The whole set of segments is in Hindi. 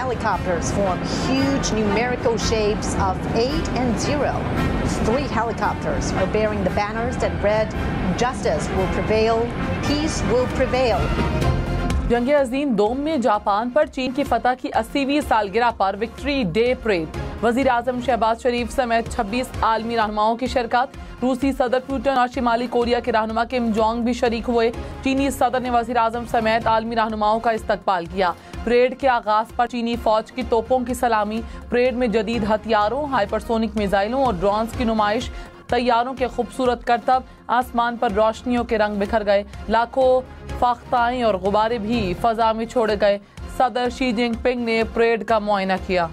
helicopters form huge numerical shapes of 8 and 0. 3 helicopters are bearing the banners that read, "Justice will prevail, peace will prevail." जंग अजीम दोम में जापान पर चीन की फतह की 80वीं सालगिरह पर विक्ट्री डे परेड। वजीर आजम शहबाज शरीफ समेत 26 आलमी रहनुमाओं की शिरकत। रूसी सदर पुतिन और शिमाली कोरिया के रहनुमा किम जोंग भी शरीक हुए। चीनी सदर ने वजीर आजम समेत आलमी रहनुमाओं का इस्तकबाल किया। परेड के आगाज पर चीनी फौज की तोपों की सलामी। परेड में जदीद हथियारों, हाइपरसोनिक मिसाइलों और ड्रोन्स की नुमाइश। तैयारों के खूबसूरत करतब, आसमान पर रोशनियों के रंग बिखर गए। लाखों फाख्ताएं और गुब्बारे भी फजा में छोड़े गए। सदर शी जिनपिंग ने परेड का मुआयना किया।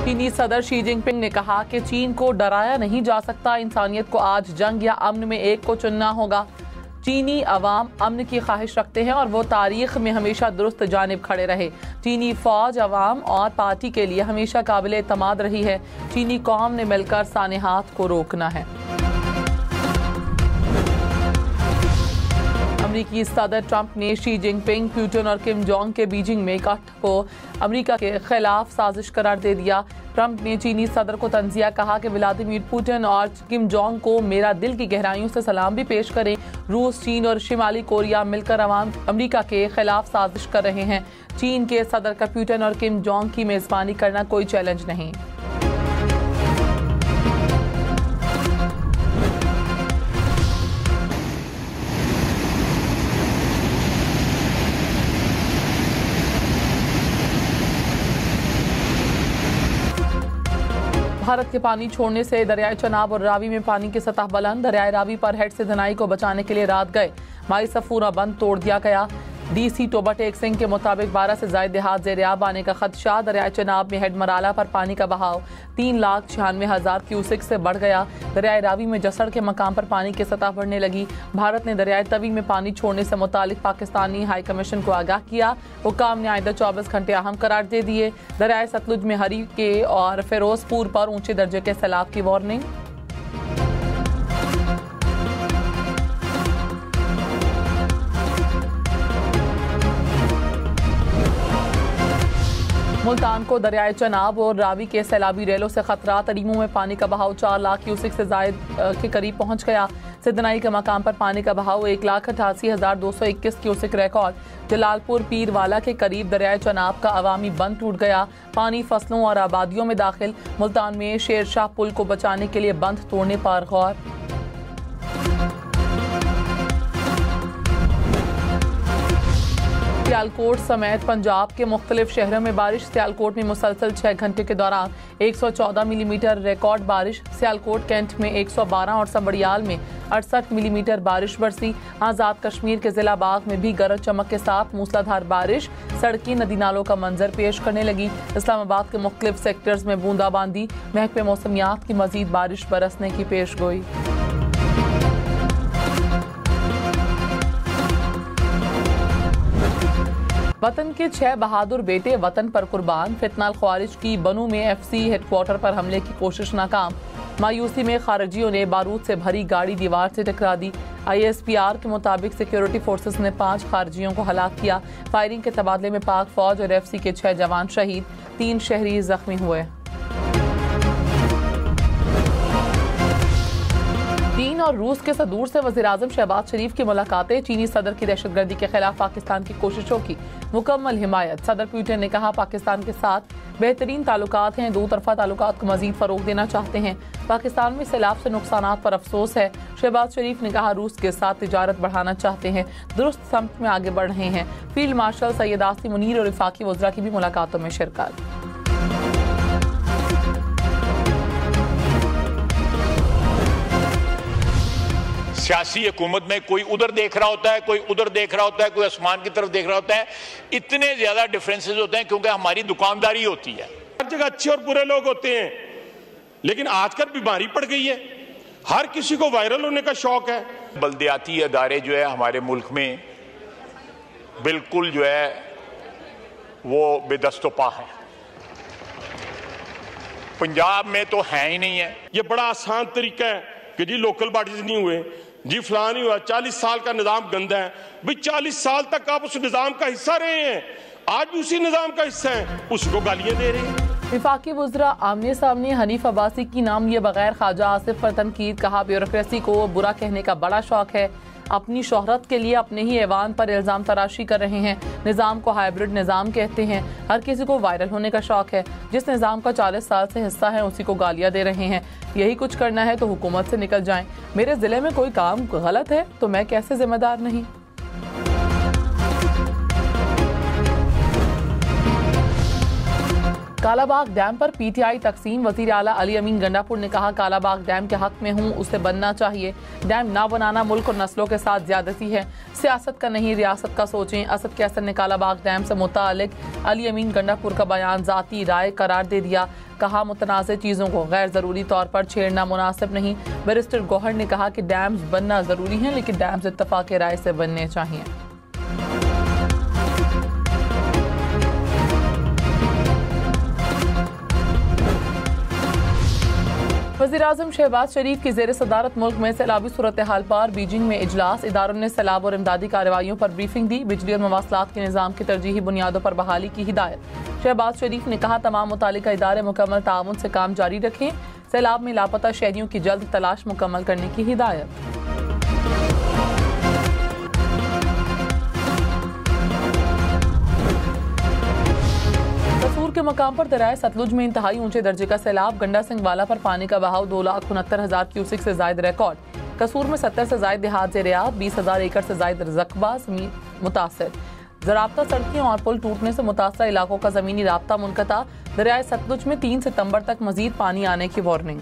चीनी सदर शी जिनपिंग ने कहा कि चीन को डराया नहीं जा सकता। इंसानियत को आज जंग या अमन में एक को चुनना होगा। चीनी अवाम अमन की ख्वाहिश रखते हैं और वो तारीख में हमेशा दुरुस्त जानिब खड़े रहे। चीनी फौज अवाम और पार्टी के लिए हमेशा काबिल एतमाद रही है। चीनी कौम ने मिलकर सानेहात को रोकना है। अमरीकी सदर ट्रंप ने शी जिनपिंग, पुतिन और किम जोंग के बीजिंग में इकट्ठ को अमरीका के खिलाफ साजिश करार दे दिया। ट्रंप ने चीनी सदर को तंजिया कहा कि व्लादिमीर पुतिन और किम जोंग को मेरा दिल की गहराइयों से सलाम भी पेश करें। रूस, चीन और शिमाली कोरिया मिलकर अमरीका के खिलाफ साजिश कर रहे हैं। चीन के सदर का पुतिन और किम जोंग की मेजबानी करना कोई चैलेंज नहीं। भारत के पानी छोड़ने से दरियाए चनाब और रावी में पानी की सतह बुलंद। दरियाए रावी पर हेड से धनाई को बचाने के लिए रात गए माई सफूरा बंद तोड़ दिया गया। डीसी टोबा टेक सिंह के मुताबिक 12 से ज्यादा देहात ज़ेर-ए-आब आने का खदशा। दरियाए चनाब में हेड मराला पर पानी का बहाव 3,96,000 क्यूसेक से बढ़ गया। दरियाए रावी में जसड़ के मकाम पर पानी की सतह बढ़ने लगी। भारत ने दरियाए तवी में पानी छोड़ने से मुतालिक पाकिस्तानी हाई कमीशन को आगाह किया। हुकाम ने आइंदा 24 घंटे अहम करार दे दिए। दरियाए सतलुज में हरीके और फिरोजपुर पर ऊंचे दर्जे के सैलाब की वार्निंग। मुल्तान को दरियाए चनाब और रावी के सैलाबी रेलों से खतरा। तरीमों में पानी का बहाव 4 लाख क्यूसेक से जायद के करीब पहुंच गया। सिद्धनाई के मकाम पर पानी का बहाव 1,88,221 क्यूसेक रिकॉर्ड। जलालपुर पीरवाला के करीब दरियाए चनाब का अवामी बंद टूट गया। पानी फसलों और आबादियों में दाखिल। मुल्तान में शेरशाह पुल को बचाने के लिए बंद तोड़ने पर गौर। सियालकोट समेत पंजाब के मुख्तलिफ शहरों में बारिश। सियालकोट में मुसलसल 6 घंटे के दौरान 114 मिलीमीटर रिकॉर्ड बारिश। सियालकोट कैंट में 112 और संबड़ियाल में 68 मिलीमीटर बारिश बरसी। आज़ाद कश्मीर के जिला बाग में भी गरज चमक के साथ मूसलाधार बारिश। सड़कें नदी नालों का मंजर पेश करने लगी। इस्लामाबाद के मुख्तलिफ सेक्टर्स में बूंदाबांदी। महकमे मौसमियात की मजीद बारिश बरसने की पेश गोई। वतन के 6 बहादुर बेटे वतन पर कुर्बान। फितनाल ख्वारिज की बनू में FC हेडक्वार्टर पर हमले की कोशिश नाकाम। मायूसी में खारजियों ने बारूद से भरी गाड़ी दीवार से टकरा दी। ISPR के मुताबिक सिक्योरिटी फोर्सेस ने 5 खारजियों को हलाक किया। फायरिंग के तबादले में पाक फौज और FC के 6 जवान शहीद, 3 शहरी जख्मी हुए। चीन और रूस के सदूर से वज़ीर-ए-आज़म शहबाज शरीफ की मुलाकातें। चीनी सदर की दहशतगर्दी के खिलाफ पाकिस्तान की कोशिशों की मुकम्मल हिमायत। सदर पुतिन ने कहा पाकिस्तान के साथ बेहतरीन ताल्लुकात हैं। 2 तरफा ताल्लुकात को मजीद फरोग देना चाहते हैं। पाकिस्तान में सैलाब से नुकसानात पर अफसोस है। शहबाज शरीफ ने कहा रूस के साथ तिजारत बढ़ाना चाहते हैं, दुरुस्त समत में आगे बढ़ रहे हैं। फील्ड मार्शल सैयद आसिम मुनीर और वफाकी वज़रा की भी मुलाकातों में शिरकत। सियासी हुकूमत में कोई उधर देख रहा होता है, कोई उधर देख रहा होता है, कोई आसमान की तरफ देख रहा होता है। इतने ज्यादा डिफरेंसेस होते हैं क्योंकि हमारी दुकानदारी होती है। हर जगह अच्छे और बुरे लोग होते हैं, लेकिन आजकल बीमारी पड़ गई है, हर किसी को वायरल होने का शौक है। बल्दियाती अदारे जो है हमारे मुल्क में बिल्कुल जो है वो बेदस्तोपा है। पंजाब में तो है ही नहीं है। ये बड़ा आसान तरीका है कि जी लोकल बॉडीज नहीं हुए, जी फलां नहीं हुआ, 40 साल का निजाम गंदा है। भाई 40 साल तक आप उस निजाम का हिस्सा रहे हैं, आज भी उसी निजाम का हिस्सा है, उसको गालियां दे रहे हैं। विफाकी वज़रा आमने सामने हनीफ अब्बासी की नाम लिए बगैर ख्वाजा आसिफ पर तनकीद। कहा ब्यूरोक्रेसी को बुरा कहने का बड़ा शौक है, अपनी शोहरत के लिए अपने ही ऐवान पर इल्ज़ाम तराशी कर रहे हैं। निज़ाम को हाइब्रिड निज़ाम कहते हैं, हर किसी को वायरल होने का शौक है। जिस निज़ाम का 40 साल से हिस्सा है उसी को गालियाँ दे रहे हैं। यही कुछ करना है तो हुकूमत से निकल जाएं। मेरे ज़िले में कोई काम गलत है तो मैं कैसे जिम्मेदार नहीं। कालाबाग डैम पर पीटीआई तकसीम। वज़ीर आला अली अमीन गंडापुर ने कहा कालाबाग डैम के हक में हूँ, उसे बनना चाहिए। डैम ना बनाना मुल्क और नस्लों के साथ ज्यादती है, सियासत का नहीं रियासत का सोचें। असद कैसर ने कालाबाग डैम से मुतालिक अली अमीन गंडापुर का बयान ज़ाती राय करार दे दिया। कहा मुतनाज़ चीज़ों को गैर ज़रूरी तौर पर छेड़ना मुनासिब नहीं। बैरिस्टर गौहर ने कहा कि डैम्स बनना ज़रूरी है लेकिन डैम्स इत्तफ़ाक़ राय से बनने चाहिए। वज़ीर-ए-आज़म शहबाज शरीफ की ज़ेर सदारत मुल्क में सैलाबी सूरत हाल पर बीजिंग में इजलास। इदारों ने सैलाब और इमदादी कार्रवाइयों पर ब्रीफिंग दी। बिजली और मवासलात के निज़ाम की तरजीही बुनियादों पर बहाली की हिदायत। शहबाज शरीफ ने कहा तमाम मुतालिका इदारे मुकम्मल ताउन से काम जारी रखें। सैलाब में लापता शहरियों की जल्द तलाश मुकम्मल करने की हिदायत। के मकाम पर दरियाए सतलुज में इंतहाई ऊंचे दर्जे का सैलाब। गंडा सिंह वाला पर पानी का बहाव 2,69,000 क्यूसिक से जायद रिकॉर्ड। कसूर में 70 से जायद देहात ज़ेर-ए-आब, 20,000 एकड़ से जायद रकबा मुतासर। ज़राब्ता सड़कें और पुल टूटने से मुतासर इलाकों का ज़मीनी राब्ता मुनक़ता। दरियाए सतलुज में 3 सितंबर तक मजीद पानी आने की वार्निंग।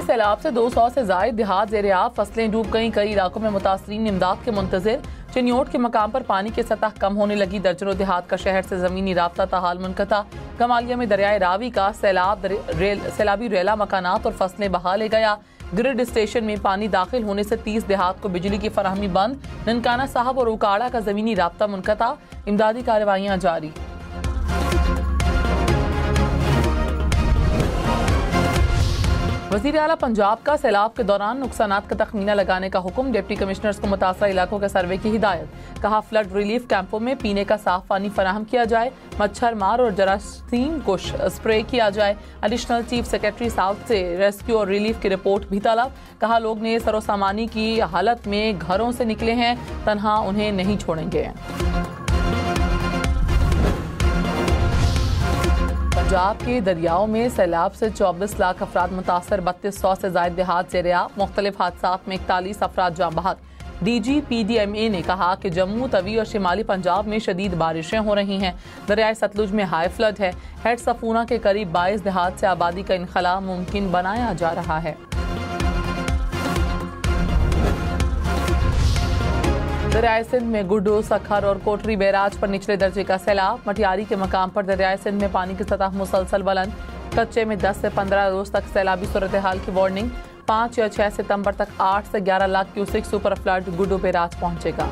सैलाब से 200 से जायद देहात ज़ेर-ए-आब, फसलें डूब गईं। कई इलाकों में मुतासरीन इमदाद के मुंतज़िर। चिन्योट के मकाम पर पानी की सतह कम होने लगी। दर्जनों देहात का शहर से ज़मीनी राब्ता ताहाल मुनक़ता। गमालिया में दरियाए रावी का सैलाबी रेला मकानात और फसलें बहा ले गया। ग्रिड स्टेशन में पानी दाखिल होने से 30 देहात को बिजली की फराहमी बंद। ननकाना साहब और उकाड़ा का ज़मीनी राब्ता मुनक़ता। इमदादी कार्रवाइयाँ जारी। वज़ीर आला पंजाब का सैलाब के दौरान नुकसानात का तखमीना लगाने का हुक्म। डिप्टी कमिश्नर्स को मुतासरा इलाकों के सर्वे की हिदायत। कहा फ्लड रिलीफ कैंपों में पीने का साफ पानी फराहम किया जाए, मच्छर मार और जरासीम को स्प्रे किया जाए। एडिशनल चीफ सेक्रेटरी साउथ से रेस्क्यू और रिलीफ की रिपोर्ट भी तलब। कहा लोग ने सरोसामानी की हालत में घरों से निकले हैं, तन्हा उन्हें नहीं छोड़ेंगे। पंजाब के दरियाओं में सैलाब से 24 लाख अफराद मुतासर। 3200 से जायद देहात ज़ेर-ए-आब। मुख्तलिफ हादसात में 41 अफराद जाँ बहक। DGPDMA ने कहा कि जम्मू तवी और शिमाली पंजाब में शदीद बारिशें हो रही हैं। दरियाए सतलुज में हाई फ्लड है। हेड सफूना के करीब 22 देहात से आबादी का इनखला मुमकिन बनाया जा रहा है। दरियाए सिंध में गुड्डू, सखर और कोटरी बैराज पर निचले दर्जे का सैलाब। मटियारी के मकाम पर दरियाए सिंध में पानी की सतह मुसलसल बुलंद। कच्चे में 10 से 15 रोज तक सैलाबी सूरत हाल की वार्निंग। 5 या 6 सितंबर तक 8 से 11 lakh cusec super flood Guddu barrage पहुंचेगा।